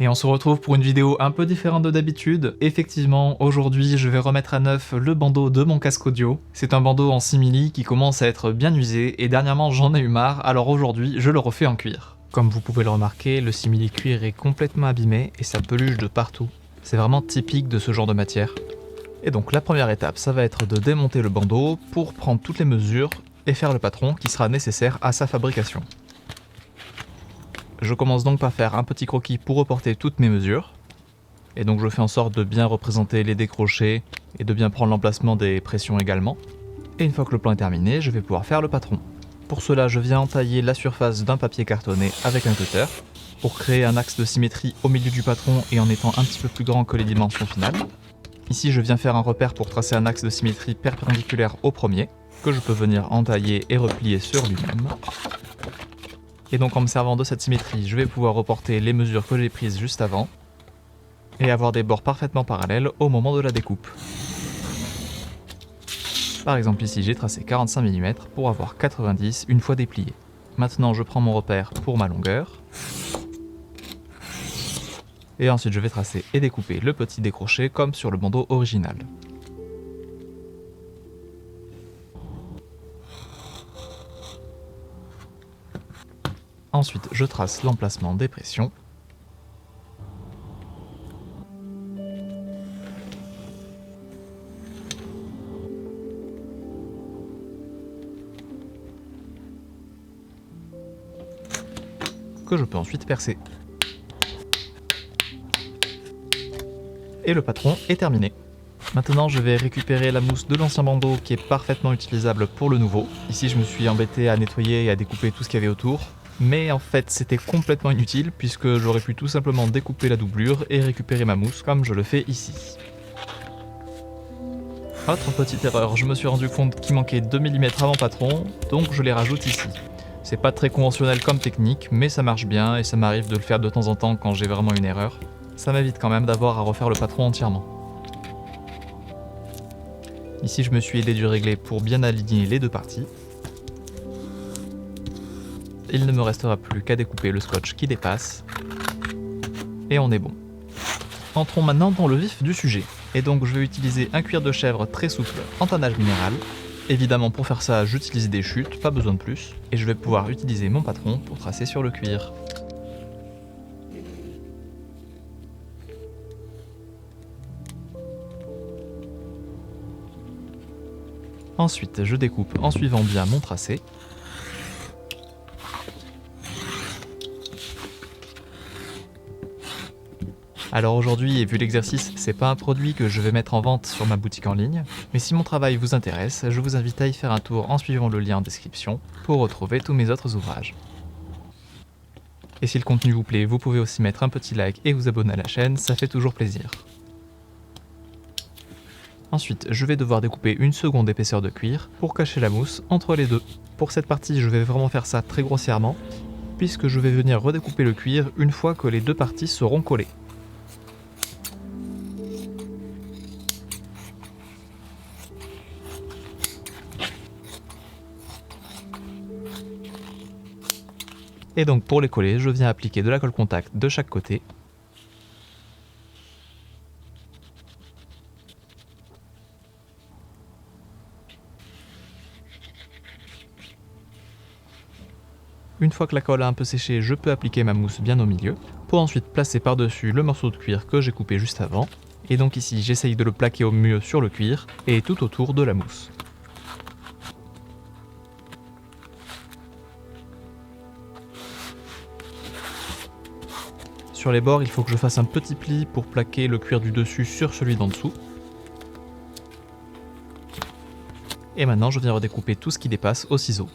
Et on se retrouve pour une vidéo un peu différente de d'habitude. Effectivement, aujourd'hui je vais remettre à neuf le bandeau de mon casque audio. C'est un bandeau en simili qui commence à être bien usé et dernièrement j'en ai eu marre, alors aujourd'hui je le refais en cuir. Comme vous pouvez le remarquer, le simili cuir est complètement abîmé et ça peluche de partout. C'est vraiment typique de ce genre de matière. Et donc la première étape, ça va être de démonter le bandeau pour prendre toutes les mesures et faire le patron qui sera nécessaire à sa fabrication. Je commence donc par faire un petit croquis pour reporter toutes mes mesures. Et donc je fais en sorte de bien représenter les décrochés et de bien prendre l'emplacement des pressions également. Et une fois que le plan est terminé, je vais pouvoir faire le patron. Pour cela, je viens entailler la surface d'un papier cartonné avec un cutter pour créer un axe de symétrie au milieu du patron et en étant un petit peu plus grand que les dimensions finales. Ici, je viens faire un repère pour tracer un axe de symétrie perpendiculaire au premier, que je peux venir entailler et replier sur lui-même. Et donc en me servant de cette symétrie, je vais pouvoir reporter les mesures que j'ai prises juste avant et avoir des bords parfaitement parallèles au moment de la découpe. Par exemple ici j'ai tracé 45 mm pour avoir 90 une fois déplié. Maintenant je prends mon repère pour ma longueur. Et ensuite je vais tracer et découper le petit décroché comme sur le bandeau original. Ensuite, je trace l'emplacement des pressions. Que je peux ensuite percer. Et le patron est terminé. Maintenant, je vais récupérer la mousse de l'ancien bandeau qui est parfaitement utilisable pour le nouveau. Ici, je me suis embêté à nettoyer et à découper tout ce qu'il y avait autour. Mais en fait c'était complètement inutile puisque j'aurais pu tout simplement découper la doublure et récupérer ma mousse comme je le fais ici. Autre petite erreur, je me suis rendu compte qu'il manquait 2 mm à mon patron, donc je les rajoute ici. C'est pas très conventionnel comme technique, mais ça marche bien et ça m'arrive de le faire de temps en temps quand j'ai vraiment une erreur. Ça m'évite quand même d'avoir à refaire le patron entièrement. Ici je me suis aidé du réglé pour bien aligner les deux parties. Il ne me restera plus qu'à découper le scotch qui dépasse. Et on est bon. Entrons maintenant dans le vif du sujet. Et donc je vais utiliser un cuir de chèvre très souple en tannage minéral. Évidemment pour faire ça j'utilise des chutes, pas besoin de plus. Et je vais pouvoir utiliser mon patron pour tracer sur le cuir. Ensuite je découpe en suivant bien mon tracé. Alors aujourd'hui, et vu l'exercice, c'est pas un produit que je vais mettre en vente sur ma boutique en ligne, mais si mon travail vous intéresse, je vous invite à y faire un tour en suivant le lien en description pour retrouver tous mes autres ouvrages. Et si le contenu vous plaît, vous pouvez aussi mettre un petit like et vous abonner à la chaîne, ça fait toujours plaisir. Ensuite, je vais devoir découper une seconde épaisseur de cuir pour cacher la mousse entre les deux. Pour cette partie, je vais vraiment faire ça très grossièrement, puisque je vais venir redécouper le cuir une fois que les deux parties seront collées. Et donc pour les coller, je viens appliquer de la colle contact de chaque côté. Une fois que la colle a un peu séché, je peux appliquer ma mousse bien au milieu, pour ensuite placer par-dessus le morceau de cuir que j'ai coupé juste avant. Et donc ici, j'essaye de le plaquer au mieux sur le cuir et tout autour de la mousse. Sur les bords, il faut que je fasse un petit pli pour plaquer le cuir du dessus sur celui d'en dessous. Et maintenant, je viens redécouper tout ce qui dépasse au ciseau.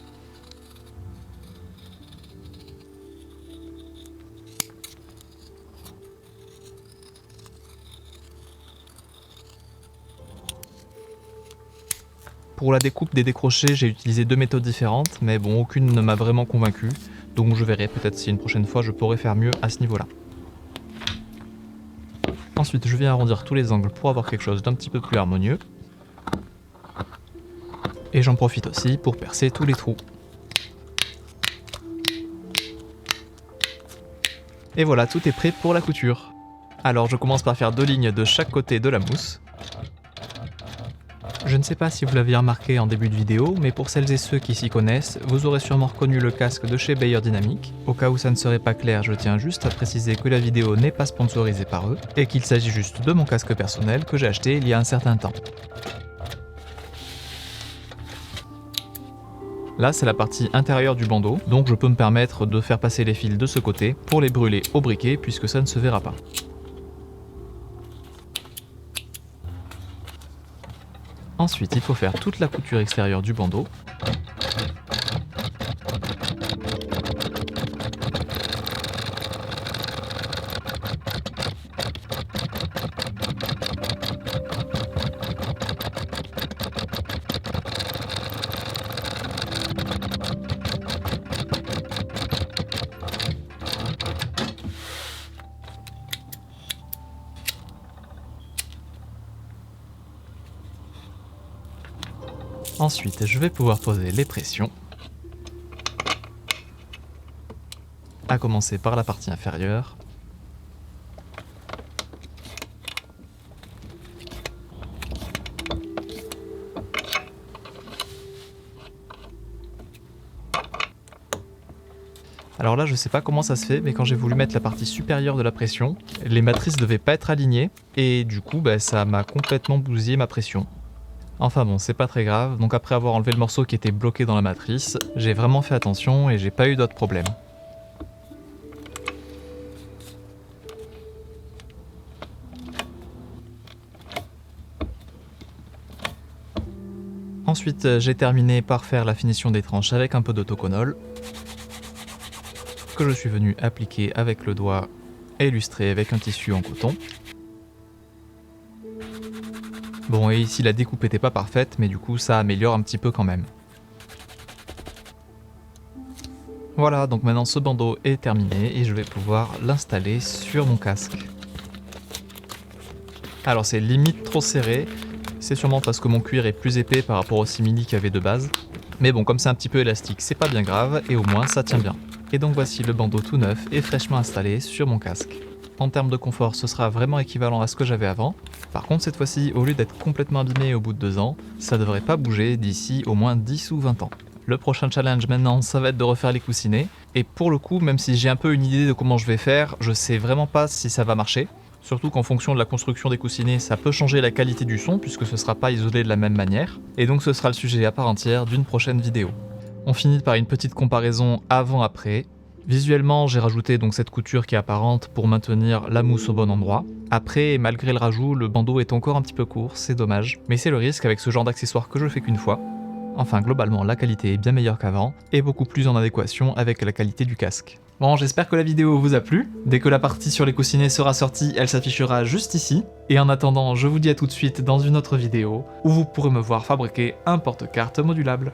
Pour la découpe des décrochés, j'ai utilisé deux méthodes différentes, mais bon, aucune ne m'a vraiment convaincu, donc je verrai peut-être si une prochaine fois je pourrai faire mieux à ce niveau-là. Ensuite, je viens arrondir tous les angles pour avoir quelque chose d'un petit peu plus harmonieux. Et j'en profite aussi pour percer tous les trous. Et voilà, tout est prêt pour la couture. Alors je commence par faire 2 lignes de chaque côté de la mousse. Je ne sais pas si vous l'aviez remarqué en début de vidéo, mais pour celles et ceux qui s'y connaissent, vous aurez sûrement reconnu le casque de chez Beyers Dynamic. Au cas où ça ne serait pas clair, je tiens juste à préciser que la vidéo n'est pas sponsorisée par eux, et qu'il s'agit juste de mon casque personnel que j'ai acheté il y a un certain temps. Là, c'est la partie intérieure du bandeau, donc je peux me permettre de faire passer les fils de ce côté pour les brûler au briquet puisque ça ne se verra pas. Ensuite, il faut faire toute la couture extérieure du bandeau. Ensuite, je vais pouvoir poser les pressions, à commencer par la partie inférieure. Alors là, je sais pas comment ça se fait, mais quand j'ai voulu mettre la partie supérieure de la pression, les matrices devaient pas être alignées, et du coup, ça m'a complètement bousillé ma pression. Enfin bon, c'est pas très grave, donc après avoir enlevé le morceau qui était bloqué dans la matrice, j'ai vraiment fait attention et j'ai pas eu d'autres problèmes. Ensuite, j'ai terminé par faire la finition des tranches avec un peu d'autoconol, que je suis venu appliquer avec le doigt et illustrer avec un tissu en coton. Bon, et ici la découpe était pas parfaite, mais du coup ça améliore un petit peu quand même. Voilà, donc maintenant ce bandeau est terminé et je vais pouvoir l'installer sur mon casque. Alors c'est limite trop serré, c'est sûrement parce que mon cuir est plus épais par rapport au simili qu'il y avait de base. Mais bon, comme c'est un petit peu élastique, c'est pas bien grave et au moins ça tient bien. Et donc voici le bandeau tout neuf et fraîchement installé sur mon casque. En termes de confort, ce sera vraiment équivalent à ce que j'avais avant. Par contre, cette fois-ci, au lieu d'être complètement abîmé au bout de 2 ans, ça devrait pas bouger d'ici au moins 10 ou 20 ans. Le prochain challenge maintenant, ça va être de refaire les coussinets. Et pour le coup, même si j'ai un peu une idée de comment je vais faire, je sais vraiment pas si ça va marcher. Surtout qu'en fonction de la construction des coussinets, ça peut changer la qualité du son puisque ce sera pas isolé de la même manière. Et donc ce sera le sujet à part entière d'une prochaine vidéo. On finit par une petite comparaison avant-après. Visuellement, j'ai rajouté donc cette couture qui est apparente pour maintenir la mousse au bon endroit. Après, malgré le rajout, le bandeau est encore un petit peu court, c'est dommage. Mais c'est le risque avec ce genre d'accessoire que je fais qu'une fois. Enfin, globalement, la qualité est bien meilleure qu'avant, et beaucoup plus en adéquation avec la qualité du casque. Bon, j'espère que la vidéo vous a plu. Dès que la partie sur les coussinets sera sortie, elle s'affichera juste ici. Et en attendant, je vous dis à tout de suite dans une autre vidéo, où vous pourrez me voir fabriquer un porte-carte modulable.